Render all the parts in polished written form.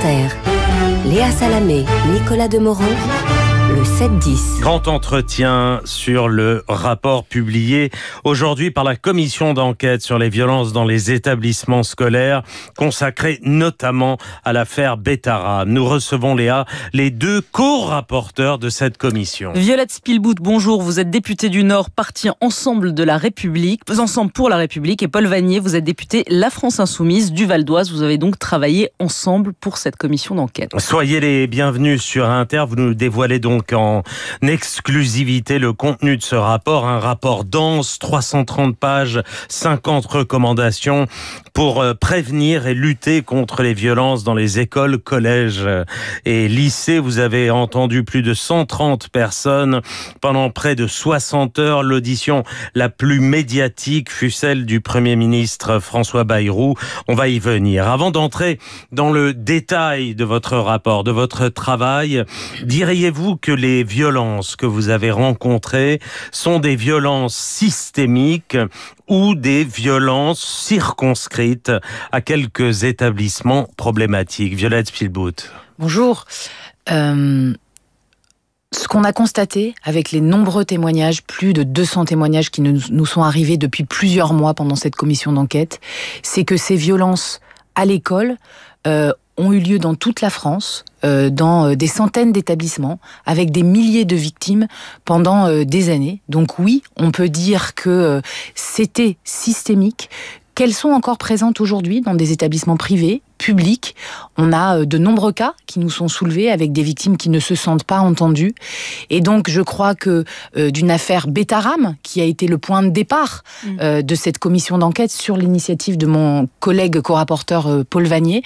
Inter. Léa Salamé, Nicolas Demorand, le 7-10. Grand entretien sur le rapport publié aujourd'hui par la commission d'enquête sur les violences dans les établissements scolaires, consacré notamment à l'affaire Bettara. Nous recevons, Léa, les deux co-rapporteurs de cette commission. Violette Spilbout, bonjour. Vous êtes députée du Nord, parti Ensemble de la République, Ensemble pour la République. Et Paul Vannier, vous êtes député La France Insoumise du Val d'Oise. Vous avez donc travaillé ensemble pour cette commission d'enquête. Soyez les bienvenus sur Inter. Vous nous dévoilez donc en exclusivité le contenu de ce rapport. Un rapport dense, 330 pages, 50 recommandations pour prévenir et lutter contre les violences dans les écoles, collèges et lycées. Vous avez entendu plus de 130 personnes pendant près de 60 heures. L'audition la plus médiatique fut celle du Premier ministre François Bayrou. On va y venir. Avant d'entrer dans le détail de votre rapport, de votre travail, diriez-vous que les violences que vous avez rencontrées sont des violences systémiques ou des violences circonscrites à quelques établissements problématiques? Violette Spilbout. Bonjour. Ce qu'on a constaté avec les nombreux témoignages, plus de 200 témoignages qui nous sont arrivés depuis plusieurs mois pendant cette commission d'enquête, c'est que ces violences à l'école ont eu lieu dans toute la France, dans des centaines d'établissements, avec des milliers de victimes pendant des années. Donc oui, on peut dire que c'était systémique, qu'elles sont encore présentes aujourd'hui dans des établissements privés, publics. On a de nombreux cas qui nous sont soulevés avec des victimes qui ne se sentent pas entendues. Et donc, je crois que d'une affaire Bettara, qui a été le point de départ de cette commission d'enquête sur l'initiative de mon collègue co-rapporteur Paul Vannier,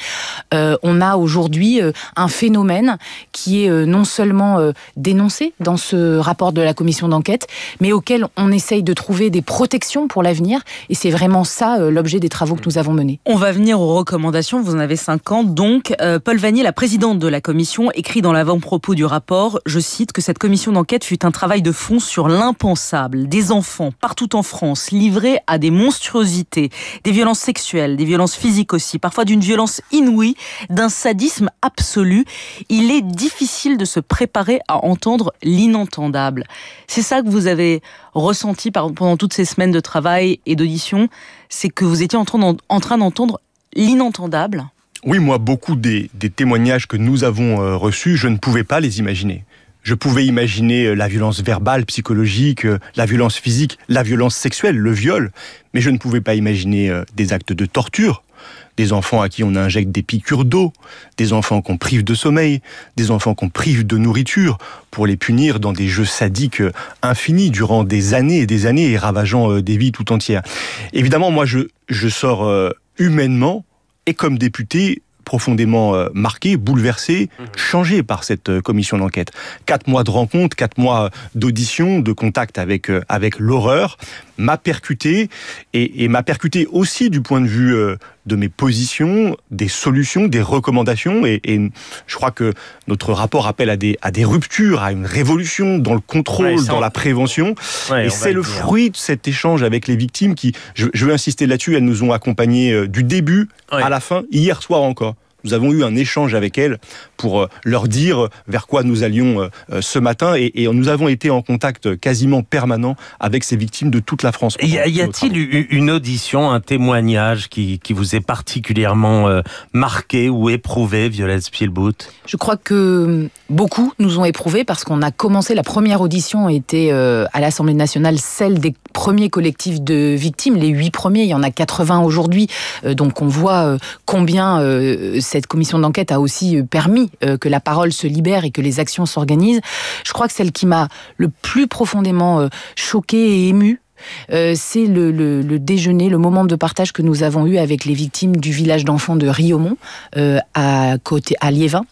on a aujourd'hui un phénomène qui est non seulement dénoncé dans ce rapport de la commission d'enquête, mais auquel on essaye de trouver des protections pour l'avenir. Et c'est vraiment ça l'objet des travaux que nous avons menés. On va venir aux recommandations. Vous en avez 50. Donc, Paul Vannier, la présidente de la commission, écrit dans l'avant-propos du rapport, je cite, que cette commission d'enquête fut un travail de fond sur l'impensable. Des enfants, partout en France, livrés à des monstruosités, des violences sexuelles, des violences physiques aussi, parfois d'une violence inouïe, d'un sadisme absolu. Il est difficile de se préparer à entendre l'inentendable. C'est ça que vous avez ressenti pendant toutes ces semaines de travail et d'audition, c'est que vous étiez en train d'entendre l'inentendable. Oui, moi, beaucoup des témoignages que nous avons reçus, je ne pouvais pas les imaginer. Je pouvais imaginer la violence verbale, psychologique, la violence physique, la violence sexuelle, le viol, mais je ne pouvais pas imaginer des actes de torture, des enfants à qui on injecte des piqûres d'eau, des enfants qu'on prive de sommeil, des enfants qu'on prive de nourriture pour les punir dans des jeux sadiques infinis durant des années et ravageant des vies tout entières. Évidemment, moi, je sors humainement et comme député profondément marqué, bouleversé, changé par cette commission d'enquête. 4 mois de rencontres, 4 mois d'audition, de contact avec l'horreur, m'a percuté, et m'a percuté aussi du point de vue de mes positions, des solutions, des recommandations, et je crois que notre rapport appelle à des ruptures, à une révolution dans le contrôle, dans la prévention, et c'est le fruit de cet échange avec les victimes qui, je veux insister là-dessus, elles nous ont accompagnés du début à la fin, hier soir encore. Nous avons eu un échange avec elles pour leur dire vers quoi nous allions ce matin, et nous avons été en contact quasiment permanent avec ces victimes de toute la France. Y a-t-il eu une audition, un témoignage qui vous est particulièrement marqué ou éprouvé, Violette Spilbout? Je crois que beaucoup nous ont éprouvés parce qu'on a commencé, la première audition était à l'Assemblée nationale, celle des premiers collectifs de victimes, les 8 premiers, il y en a 80 aujourd'hui, donc on voit combien cette commission d'enquête a aussi permis que la parole se libère et que les actions s'organisent. Je crois que celle qui m'a le plus profondément choquée et émue, c'est le déjeuner, le moment de partage que nous avons eu avec les victimes du village d'enfants de Riaumont, à Liévin.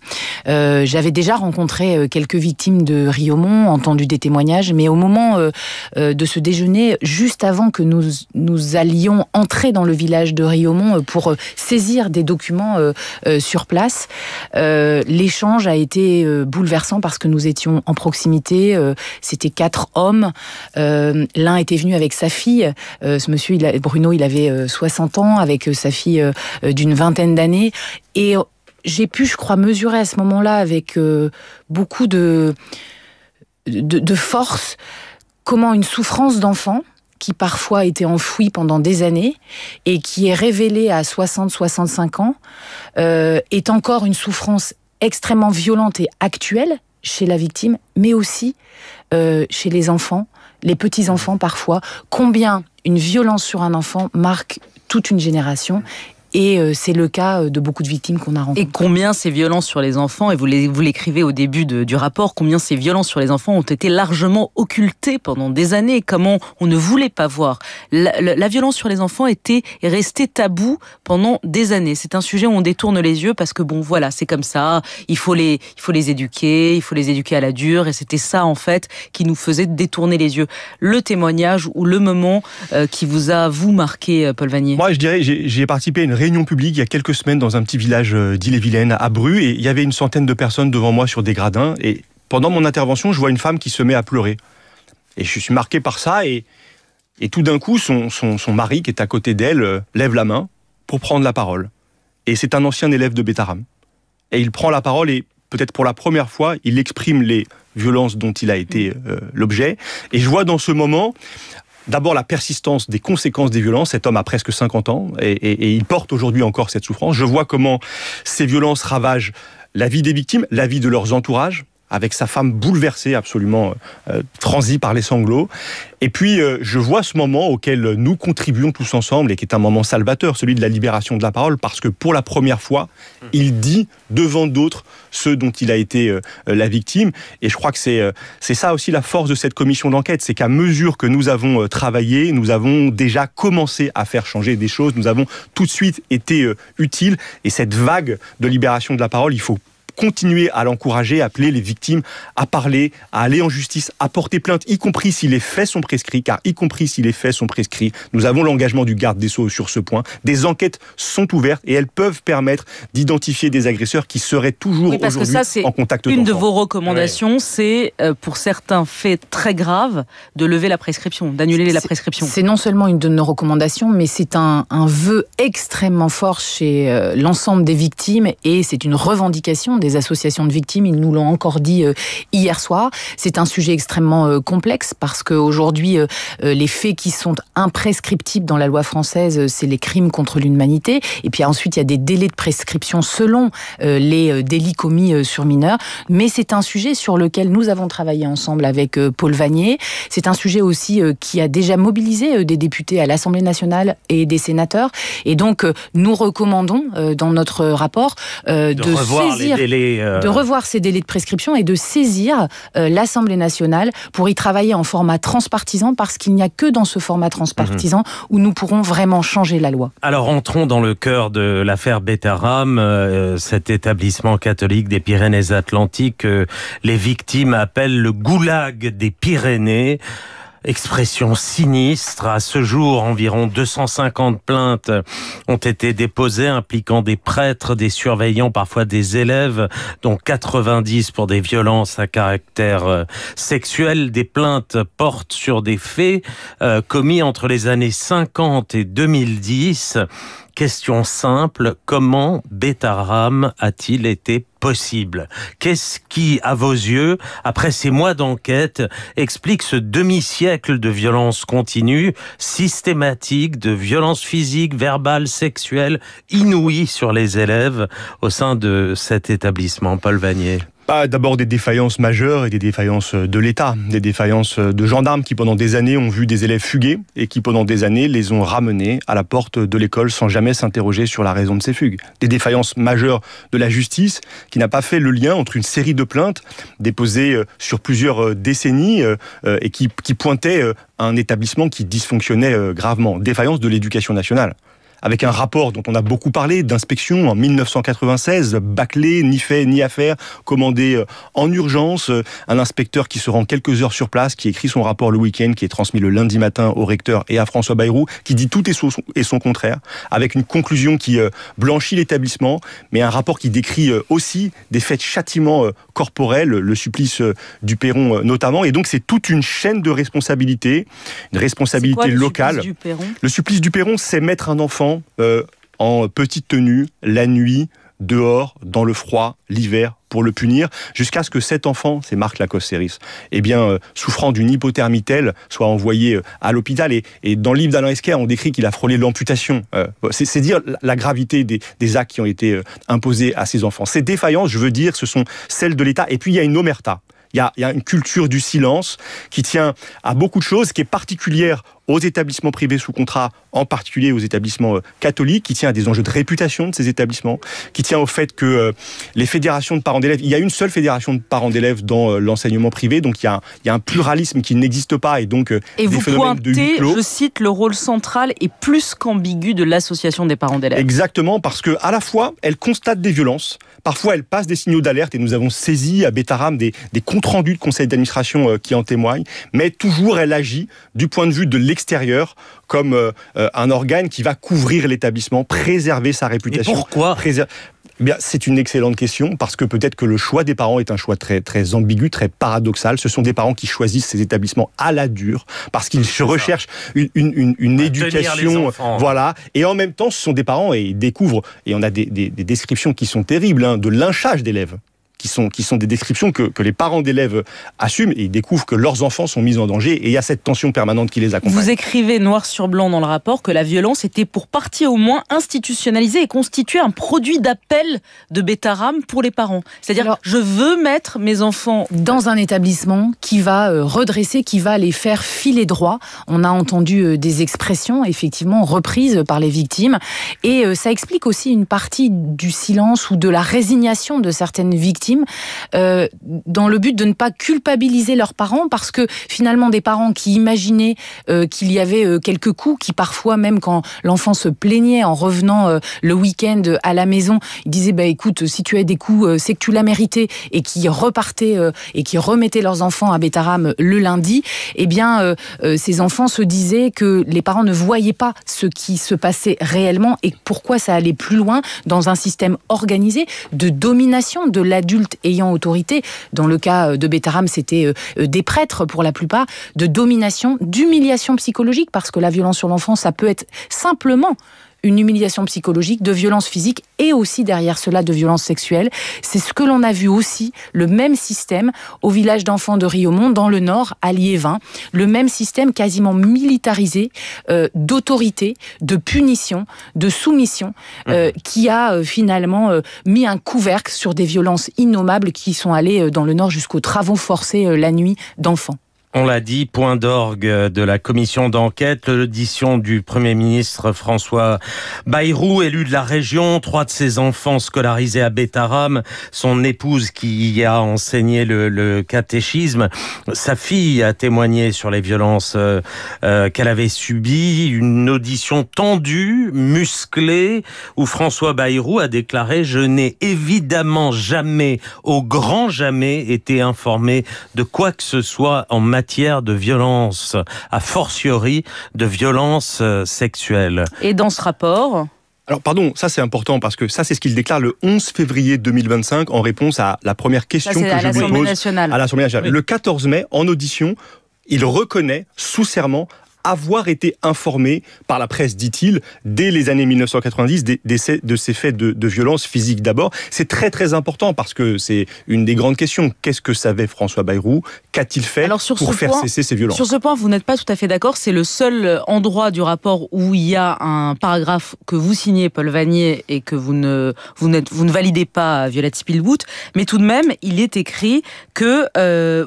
J'avais déjà rencontré quelques victimes de Riaumont, entendu des témoignages, mais au moment de ce déjeuner, juste avant que nous allions entrer dans le village de Riaumont pour saisir des documents sur place, l'échange a été bouleversant parce que nous étions en proximité. C'était 4 hommes. L'un était venu avec sa fille. Ce monsieur, Bruno, il avait 60 ans, avec sa fille d'une vingtaine d'années. Et j'ai pu, je crois, mesurer à ce moment-là avec beaucoup de force comment une souffrance d'enfant qui parfois a été enfouie pendant des années et qui est révélée à 60-65 ans est encore une souffrance extrêmement violente et actuelle chez la victime, mais aussi chez les enfants, les petits-enfants parfois. Combien une violence sur un enfant marque toute une génération. Et c'est le cas de beaucoup de victimes qu'on a rencontrées. Et combien ces violences sur les enfants, et vous l'écrivez au début du rapport, combien ces violences sur les enfants ont été largement occultées pendant des années, comment on ne voulait pas voir. La violence sur les enfants est restée taboue pendant des années. C'est un sujet où on détourne les yeux parce que bon, voilà, c'est comme ça, il faut les éduquer à la dure, et c'était ça en fait qui nous faisait détourner les yeux. Le témoignage ou le moment qui vous a, vous, marqué, Paul Vannier? Moi, je dirais, j'ai participé à une réunion publique il y a quelques semaines dans un petit village d'Ille-et-Vilaine, à Bru, et il y avait une centaine de personnes devant moi sur des gradins, et pendant mon intervention, je vois une femme qui se met à pleurer. Et je suis marqué par ça, et tout d'un coup, son mari, qui est à côté d'elle, lève la main pour prendre la parole. Et c'est un ancien élève de Betaram. Et il prend la parole, et peut-être pour la première fois, il exprime les violences dont il a été l'objet. Et je vois dans ce moment... D'abord, la persistance des conséquences des violences. Cet homme a presque 50 ans et il porte aujourd'hui encore cette souffrance. Je vois comment ces violences ravagent la vie des victimes, la vie de leurs entourages, avec sa femme bouleversée, absolument transie par les sanglots. Et puis, je vois ce moment auquel nous contribuons tous ensemble et qui est un moment salvateur, celui de la libération de la parole, parce que pour la première fois, il dit devant d'autres ce dont il a été la victime. Et je crois que c'est ça aussi la force de cette commission d'enquête, c'est qu'à mesure que nous avons travaillé, nous avons déjà commencé à faire changer des choses, nous avons tout de suite été utiles. Et cette vague de libération de la parole, il faut continuer à l'encourager, appeler les victimes à parler, à aller en justice, à porter plainte, y compris si les faits sont prescrits, car y compris si les faits sont prescrits, nous avons l'engagement du garde des Sceaux sur ce point. Des enquêtes sont ouvertes et elles peuvent permettre d'identifier des agresseurs qui seraient toujours aujourd'hui en contact d'enfants. Une de vos recommandations, c'est pour certains faits très graves de lever la prescription, d'annuler la prescription. C'est non seulement une de nos recommandations, mais c'est un vœu extrêmement fort chez l'ensemble des victimes et c'est une revendication des associations de victimes, ils nous l'ont encore dit hier soir. C'est un sujet extrêmement complexe parce qu'aujourd'hui, les faits qui sont imprescriptibles dans la loi française, c'est les crimes contre l'humanité. Et puis ensuite, il y a des délais de prescription selon les délits commis sur mineurs. Mais c'est un sujet sur lequel nous avons travaillé ensemble avec Paul Vannier. C'est un sujet aussi qui a déjà mobilisé des députés à l'Assemblée nationale et des sénateurs. Et donc, nous recommandons dans notre rapport de saisir... de revoir ces délais de prescription et de saisir l'Assemblée nationale pour y travailler en format transpartisan parce qu'il n'y a que dans ce format transpartisan où nous pourrons vraiment changer la loi. Alors entrons dans le cœur de l'affaire Betaram, cet établissement catholique des Pyrénées-Atlantiques que les victimes appellent le goulag des Pyrénées. Expression sinistre. À ce jour, environ 250 plaintes ont été déposées impliquant des prêtres, des surveillants, parfois des élèves, dont 90 pour des violences à caractère sexuel. Des plaintes portent sur des faits commis entre les années 50 et 2010. Question simple, comment Betaram a-t-il été possible? Qu'est-ce qui, à vos yeux, après ces mois d'enquête, explique ce demi-siècle de violences continues, systématiques, de violences physiques, verbales, sexuelles, inouïes sur les élèves au sein de cet établissement? Paul Vannier. D'abord des défaillances majeures et des défaillances de l'État, des défaillances de gendarmes qui pendant des années ont vu des élèves fuguer et qui pendant des années les ont ramenés à la porte de l'école sans jamais s'interroger sur la raison de ces fugues. Des défaillances majeures de la justice qui n'a pas fait le lien entre une série de plaintes déposées sur plusieurs décennies et qui pointaient un établissement qui dysfonctionnait gravement. Défaillance de l'éducation nationale. Avec un rapport dont on a beaucoup parlé, d'inspection en 1996, bâclé, ni fait ni à faire, commandé en urgence, un inspecteur qui se rend quelques heures sur place, qui écrit son rapport le week-end, qui est transmis le lundi matin au recteur et à François Bayrou, qui dit tout et son contraire, avec une conclusion qui blanchit l'établissement, mais un rapport qui décrit aussi des faits de châtiment corporel, le supplice du Perron notamment, et donc c'est toute une chaîne de responsabilités, une responsabilité locale. Le supplice du Perron, c'est mettre un enfant en petite tenue, la nuit, dehors, dans le froid, l'hiver, pour le punir, jusqu'à ce que cet enfant, c'est Marc Lacoste-Séris, souffrant d'une hypothermie telle, soit envoyé à l'hôpital. Et dans le livre d'Alain Esquer, on décrit qu'il a frôlé l'amputation. C'est dire la gravité des actes qui ont été imposés à ces enfants. Ces défaillances, je veux dire, ce sont celles de l'État. Et puis, il y a une omerta. Il y a une culture du silence qui tient à beaucoup de choses, qui est particulière aux établissements privés sous contrat, en particulier aux établissements catholiques, qui tient à des enjeux de réputation de ces établissements, qui tient au fait que les fédérations de parents d'élèves, il y a une seule fédération de parents d'élèves dans l'enseignement privé, donc il y a un pluralisme qui n'existe pas, et donc et des vous phénomènes de huis clos. Je cite, le rôle central et plus qu'ambigu de l'association des parents d'élèves. Exactement, parce que à la fois, elle constate des violences, parfois elle passe des signaux d'alerte, et nous avons saisi à Bétharram des comptes rendus de conseils d'administration qui en témoignent, mais toujours elle agit du point de vue de l'extérieur comme un organe qui va couvrir l'établissement, préserver sa réputation. Et pourquoi ? C'est une excellente question, parce que peut-être que le choix des parents est un choix très, très ambigu, très paradoxal. Ce sont des parents qui choisissent ces établissements à la dure, parce qu'ils recherchent une éducation, voilà. Et en même temps, ce sont des parents, et ils découvrent, et on a des descriptions qui sont terribles, de lynchage d'élèves. Qui sont des descriptions que les parents d'élèves assument, et ils découvrent que leurs enfants sont mis en danger, et il y a cette tension permanente qui les accompagne. Vous écrivez noir sur blanc dans le rapport que la violence était pour partie au moins institutionnalisée et constituait un produit d'appel de Bétharram pour les parents. C'est-à-dire, je veux mettre mes enfants dans un établissement qui va redresser, qui va les faire filer droit. On a entendu des expressions, effectivement, reprises par les victimes, et ça explique aussi une partie du silence ou de la résignation de certaines victimes, dans le but de ne pas culpabiliser leurs parents, parce que finalement des parents qui imaginaient qu'il y avait quelques coups, qui parfois même quand l'enfant se plaignait en revenant le week-end à la maison, ils disaient écoute, si tu as des coups c'est que tu l'as mérité, et qui repartaient et qui remettaient leurs enfants à Bétharram le lundi, ces enfants se disaient que les parents ne voyaient pas ce qui se passait réellement et pourquoi ça allait plus loin dans un système organisé de domination de l'adulte ayant autorité. Dans le cas de Bétharram, c'était des prêtres pour la plupart, de domination, d'humiliation psychologique, parce que la violence sur l'enfant, ça peut être simplement une humiliation psychologique, de violence physique et aussi derrière cela de violence sexuelle. C'est ce que l'on a vu aussi, le même système au village d'enfants de Riaumont, dans le Nord, à Liévin, le même système quasiment militarisé d'autorité, de punition, de soumission, qui a finalement mis un couvercle sur des violences innommables qui sont allées dans le Nord jusqu'aux travaux forcés la nuit d'enfants. On l'a dit, point d'orgue de la commission d'enquête, l'audition du Premier ministre François Bayrou, élu de la région, 3 de ses enfants scolarisés à Bétharram, son épouse qui y a enseigné le catéchisme, sa fille a témoigné sur les violences qu'elle avait subies, une audition tendue, musclée, où François Bayrou a déclaré « Je n'ai évidemment jamais, au grand jamais, été informé de quoi que ce soit en matière de violence, a fortiori de violence sexuelle. » Et dans ce rapport... Alors pardon, ça c'est important, parce que ça c'est ce qu'il déclare le 11 février 2025 en réponse à la première question que je lui pose à l'Assemblée nationale. Oui. Le 14 mai, en audition, il reconnaît sous serment avoir été informé par la presse, dit-il, dès les années 1990, de ces faits de violence physique d'abord. C'est très très important, parce que c'est une des grandes questions. Qu'est-ce que savait François Bayrou ? Qu'a-t-il fait pour faire cesser ces violences ? Sur ce point, vous n'êtes pas tout à fait d'accord. C'est le seul endroit du rapport où il y a un paragraphe que vous signez, Paul Vannier, et que vous ne validez pas, Violette Spilbout. Mais tout de même, il est écrit que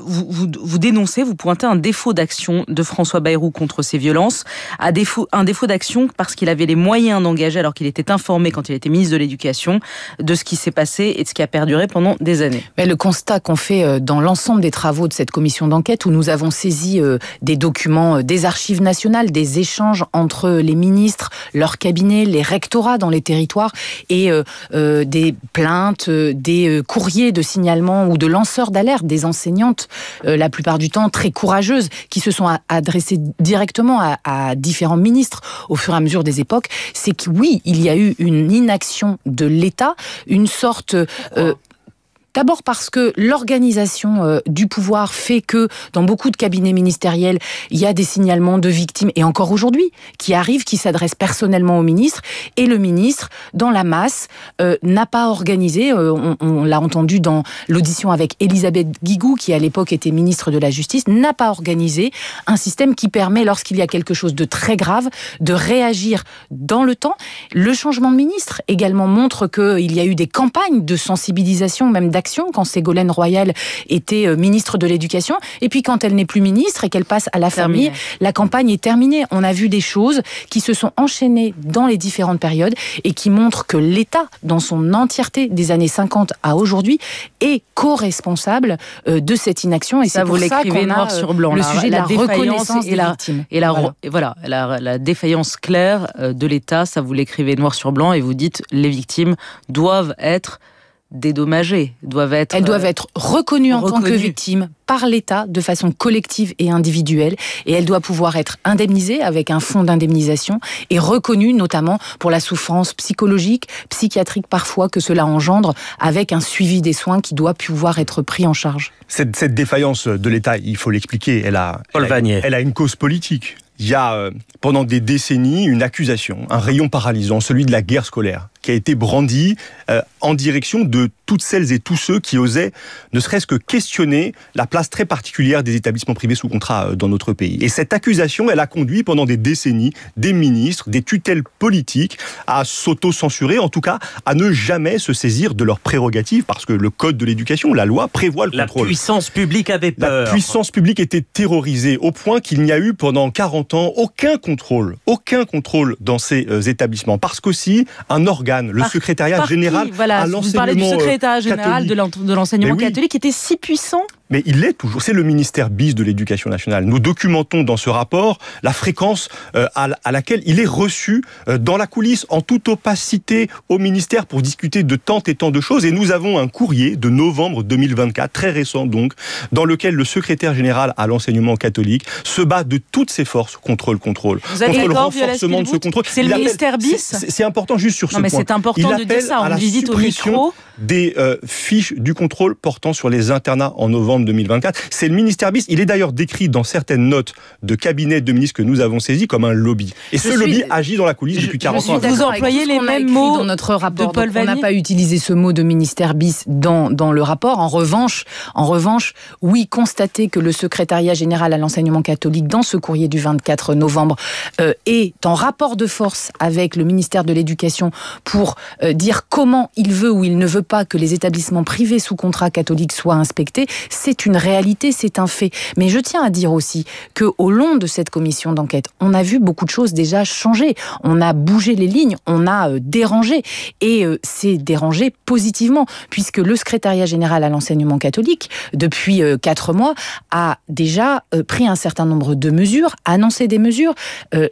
vous dénoncez, vous pointez un défaut d'action de François Bayrou contre ces violences, un défaut d'action parce qu'il avait les moyens d'engager, alors qu'il était informé quand il était ministre de l'Éducation, de ce qui s'est passé et de ce qui a perduré pendant des années. Mais le constat qu'on fait dans l'ensemble des travaux de cette commission d'enquête, où nous avons saisi des documents des archives nationales, des échanges entre les ministres, leurs cabinets, les rectorats dans les territoires, et des plaintes, des courriers de signalement ou de lanceurs d'alerte, des enseignantes, la plupart du temps très courageuses, qui se sont adressées directement à différents ministres au fur et à mesure des époques, c'est que oui, il y a eu une inaction de l'État, une sorte... D'abord parce que l'organisation du pouvoir fait que dans beaucoup de cabinets ministériels, il y a des signalements de victimes, et encore aujourd'hui, qui arrivent, qui s'adressent personnellement au ministre, et le ministre, dans la masse, n'a pas organisé, on l'a entendu dans l'audition avec Elisabeth Guigou, qui à l'époque était ministre de la Justice, n'a pas organisé un système qui permet, lorsqu'il y a quelque chose de très grave, de réagir dans le temps. Le changement de ministre également montre qu'il y a eu des campagnes de sensibilisation, même d'action, quand Ségolène Royal était ministre de l'Éducation, et puis quand elle n'est plus ministre et qu'elle passe à la famille, la campagne est terminée. On a vu des choses qui se sont enchaînées dans les différentes périodes et qui montrent que l'État, dans son entièreté, des années 50 à aujourd'hui, est co-responsable de cette inaction, et ça, c'est pour ça qu'on noir a sur blanc, le sujet de la reconnaissance des victimes. Et la défaillance claire de l'État, ça vous l'écrivez noir sur blanc, et vous dites les victimes doivent être dédommagées, elles doivent être reconnues en tant que victimes par l'État de façon collective et individuelle, et elles doivent pouvoir être indemnisées avec un fonds d'indemnisation et reconnues notamment pour la souffrance psychologique, psychiatrique parfois que cela engendre, avec un suivi des soins qui doit pouvoir être pris en charge. Cette défaillance de l'État, il faut l'expliquer, elle a une cause politique. Il y a pendant des décennies une accusation, un rayon paralysant, celui de la guerre scolaire, qui a été brandi en direction de toutes celles et tous ceux qui osaient ne serait-ce que questionner la place très particulière des établissements privés sous contrat dans notre pays. Et cette accusation, elle a conduit pendant des décennies des ministres, des tutelles politiques à s'auto-censurer, en tout cas à ne jamais se saisir de leurs prérogatives, parce que le code de l'éducation, la loi, prévoit le contrôle. La puissance publique avait peur. La puissance publique était terrorisée au point qu'il n'y a eu pendant 40 ans aucun contrôle dans ces établissements. Parce qu'aussi, un organe, le secrétariat général à l'enseignement vous parlez du secrétariat général de l'enseignement catholique qui était si puissant. Mais il l'est toujours. C'est le ministère bis de l'Éducation nationale. Nous documentons dans ce rapport la fréquence à laquelle il est reçu dans la coulisse, en toute opacité au ministère, pour discuter de tant et tant de choses. Et nous avons un courrier de novembre 2024, très récent donc, dans lequel le secrétaire général à l'enseignement catholique se bat de toutes ses forces contre le contrôle. Vous avez contre le renforcement de ce contrôle. C'est le ministère bis. C'est important juste sur ce point. Mais c'est important de dire ça. On visite au micro des fiches du contrôle portant sur les internats en novembre 2024. C'est le ministère bis. Il est d'ailleurs décrit dans certaines notes de cabinet de ministres que nous avons saisies comme un lobby. Et ce lobby agit dans la coulisse depuis 40 ans. Vous employez les mêmes mots dans notre rapport. De Paul Vannier. On n'a pas utilisé ce mot de ministère bis dans le rapport. En revanche, oui, constater que le secrétariat général à l'enseignement catholique, dans ce courrier du 24 novembre, est en rapport de force avec le ministère de l'Éducation pour dire comment il veut ou il ne veut pas que les établissements privés sous contrat catholiques soient inspectés, c'est une réalité, c'est un fait. Mais je tiens à dire aussi qu'au long de cette commission d'enquête, on a vu beaucoup de choses déjà changer. On a bougé les lignes, on a dérangé. Et c'est dérangé positivement, puisque le secrétariat général à l'enseignement catholique, depuis 4 mois, a déjà pris un certain nombre de mesures, annoncé des mesures.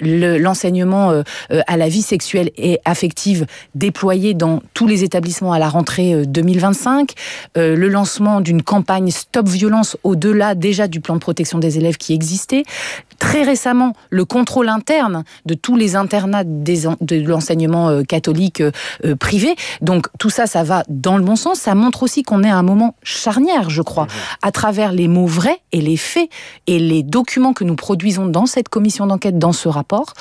L'enseignement à la vie sexuelle et affective déployé dans tous les établissements à la rentrée 2025, le lancement d'une campagne Stop Violence au-delà déjà du plan de protection des élèves qui existait. Très récemment, le contrôle interne de tous les internats de l'enseignement catholique privé. Donc tout ça, ça va dans le bon sens. Ça montre aussi qu'on est à un moment charnière, je crois, à travers les mots vrais et les faits et les documents que nous produisons dans cette commission d'enquête, dans ce rapport.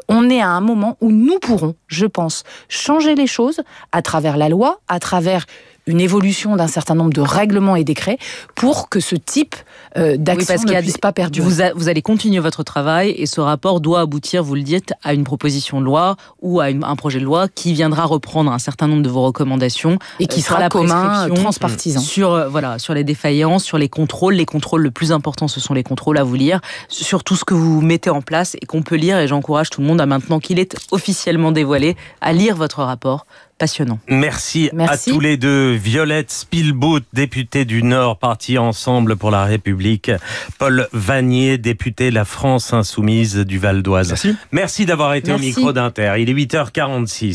On est à un moment où nous pourrons, je pense, changer les choses à travers la loi, à travers une évolution d'un certain nombre de règlements et décrets pour que ce type d'action ne puisse pas perdurer. Vous allez continuer votre travail et ce rapport doit aboutir, vous le dites, à une proposition de loi ou à un projet de loi qui viendra reprendre un certain nombre de vos recommandations et qui sera commun, transpartisan. Sur les défaillances, sur les contrôles. Les contrôles, le plus important, ce sont les contrôles, à vous lire, sur tout ce que vous mettez en place et qu'on peut lire. Et j'encourage tout le monde, maintenant qu'il est officiellement dévoilé, à lire votre rapport. Passionnant. Merci à tous les deux. Violette Spielbout, députée du Nord, partie Ensemble pour la République. Paul Vannier, député La France Insoumise du Val d'Oise. Merci d'avoir été au micro d'Inter. Il est 8h46.